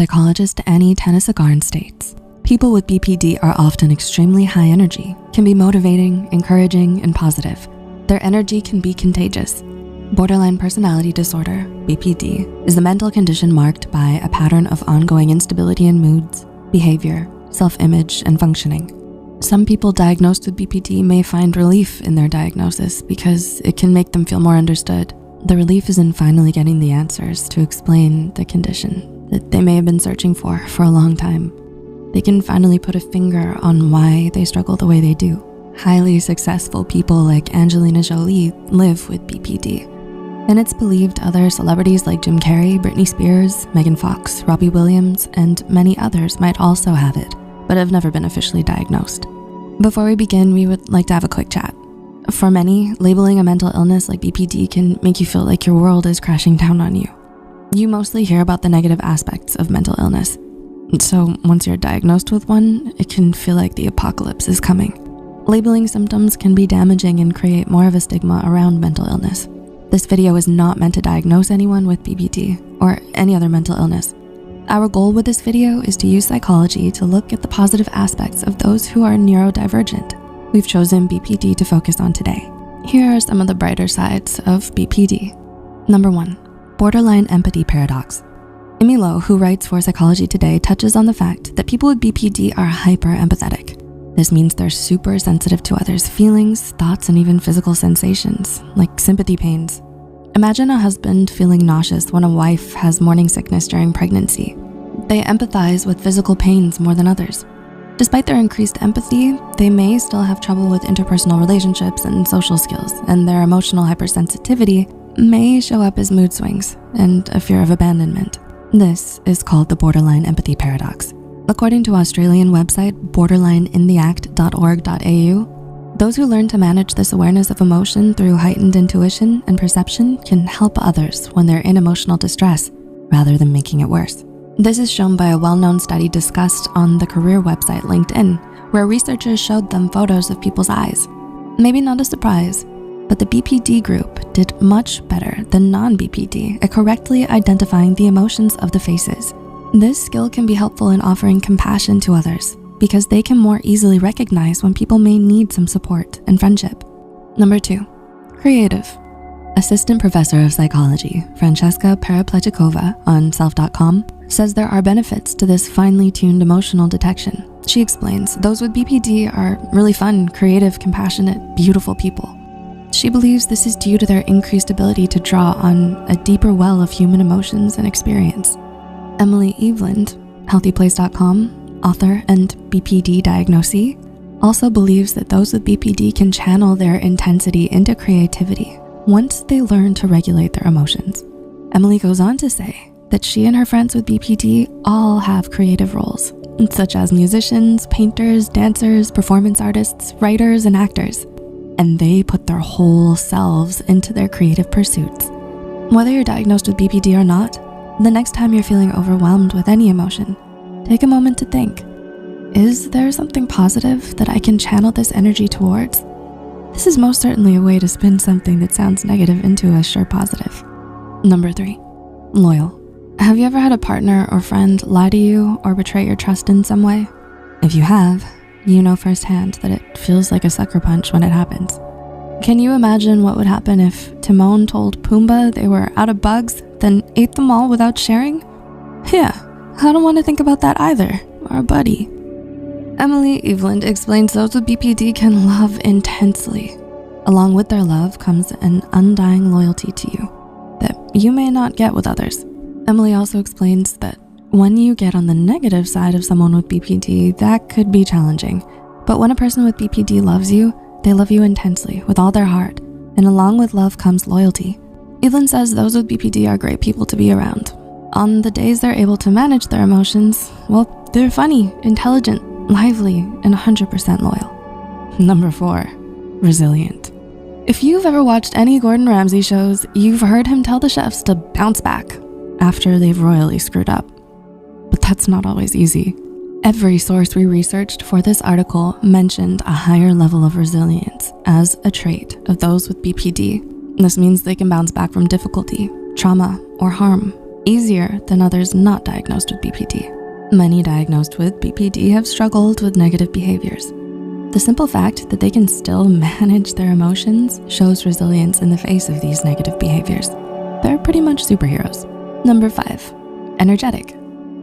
Psychologist Annie Tanasugarn states, people with BPD are often extremely high energy, can be motivating, encouraging, and positive. Their energy can be contagious. Borderline personality disorder, BPD, is a mental condition marked by a pattern of ongoing instability in moods, behavior, self-image, and functioning. Some people diagnosed with BPD may find relief in their diagnosis because it can make them feel more understood. The relief is in finally getting the answers to explain the condition that they may have been searching for a long time. They can finally put a finger on why they struggle the way they do. Highly successful people like Angelina Jolie live with BPD. And it's believed other celebrities like Jim Carrey, Britney Spears, Megan Fox, Robbie Williams, and many others might also have it, but have never been officially diagnosed. Before we begin, we would like to have a quick chat. For many, labeling a mental illness like BPD can make you feel like your world is crashing down on you. You mostly hear about the negative aspects of mental illness. So once you're diagnosed with one, it can feel like the apocalypse is coming. Labeling symptoms can be damaging and create more of a stigma around mental illness. This video is not meant to diagnose anyone with BPD or any other mental illness. Our goal with this video is to use psychology to look at the positive aspects of those who are neurodivergent. We've chosen BPD to focus on today. Here are some of the brighter sides of BPD. Number 1, borderline empathy paradox. Amy Lowe, who writes for Psychology Today, touches on the fact that people with BPD are hyper empathetic. This means they're super sensitive to others' feelings, thoughts, and even physical sensations, like sympathy pains. Imagine a husband feeling nauseous when a wife has morning sickness during pregnancy. They empathize with physical pains more than others. Despite their increased empathy, they may still have trouble with interpersonal relationships and social skills, and their emotional hypersensitivity may show up as mood swings and a fear of abandonment. This is called the borderline empathy paradox. According to Australian website borderlineintheact.org.au, those who learn to manage this awareness of emotion through heightened intuition and perception can help others when they're in emotional distress rather than making it worse. This is shown by a well-known study discussed on the career website LinkedIn, where researchers showed them photos of people's eyes. Maybe not a surprise, but the BPD group did much better than non-BPD at correctly identifying the emotions of the faces. This skill can be helpful in offering compassion to others because they can more easily recognize when people may need some support and friendship. Number 2, creative. Assistant Professor of Psychology, Francesca Paraplechikova on self.com says there are benefits to this finely tuned emotional detection. She explains those with BPD are really fun, creative, compassionate, beautiful people. She believes this is due to their increased ability to draw on a deeper well of human emotions and experience. Emily Eveland, healthyplace.com, author and BPD diagnosee, also believes that those with BPD can channel their intensity into creativity once they learn to regulate their emotions. Emily goes on to say that she and her friends with BPD all have creative roles, such as musicians, painters, dancers, performance artists, writers, and actors, and they put their whole selves into their creative pursuits. Whether you're diagnosed with BPD or not, the next time you're feeling overwhelmed with any emotion, take a moment to think, is there something positive that I can channel this energy towards? This is most certainly a way to spin something that sounds negative into a sure positive. Number 3, loyal. Have you ever had a partner or friend lie to you or betray your trust in some way? If you have, you know firsthand that it feels like a sucker punch when it happens. Can you imagine what would happen if Timon told Pumbaa they were out of bugs, then ate them all without sharing? Yeah, I don't want to think about that either, our buddy. Emily Eveland explains those with BPD can love intensely. Along with their love comes an undying loyalty to you that you may not get with others. Emily also explains that when you get on the negative side of someone with BPD, that could be challenging. But when a person with BPD loves you, they love you intensely with all their heart, and along with love comes loyalty. Evelyn says those with BPD are great people to be around. On the days they're able to manage their emotions, well, they're funny, intelligent, lively, and 100% loyal. Number 4, resilient. If you've ever watched any Gordon Ramsay shows, you've heard him tell the chefs to bounce back after they've royally screwed up. But that's not always easy. Every source we researched for this article mentioned a higher level of resilience as a trait of those with BPD. This means they can bounce back from difficulty, trauma, or harm easier than others not diagnosed with BPD. Many diagnosed with BPD have struggled with negative behaviors. The simple fact that they can still manage their emotions shows resilience in the face of these negative behaviors. They're pretty much superheroes. Number 5, energetic.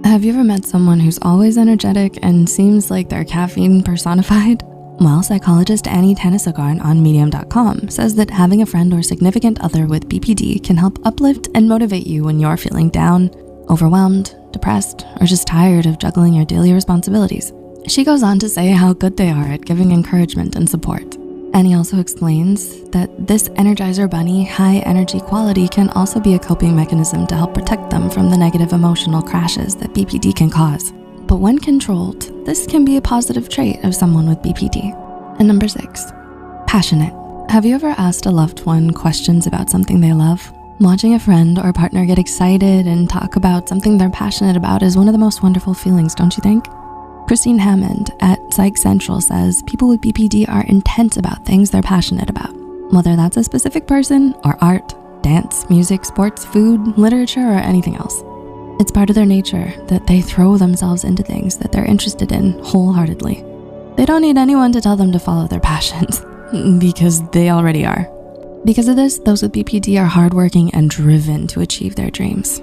Have you ever met someone who's always energetic and seems like they're caffeine personified? Well, psychologist Annie Tanasugarn on Medium.com says that having a friend or significant other with BPD can help uplift and motivate you when you're feeling down, overwhelmed, depressed, or just tired of juggling your daily responsibilities. She goes on to say how good they are at giving encouragement and support. Annie also explains that this Energizer Bunny high energy quality can also be a coping mechanism to help protect them from the negative emotional crashes that BPD can cause. But when controlled, this can be a positive trait of someone with BPD. And number 6, passionate. Have you ever asked a loved one questions about something they love? Watching a friend or partner get excited and talk about something they're passionate about is one of the most wonderful feelings, don't you think? Christine Hammond at Psych Central says people with BPD are intense about things they're passionate about, whether that's a specific person or art, dance, music, sports, food, literature, or anything else. It's part of their nature that they throw themselves into things that they're interested in wholeheartedly. They don't need anyone to tell them to follow their passions because they already are. Because of this, those with BPD are hardworking and driven to achieve their dreams.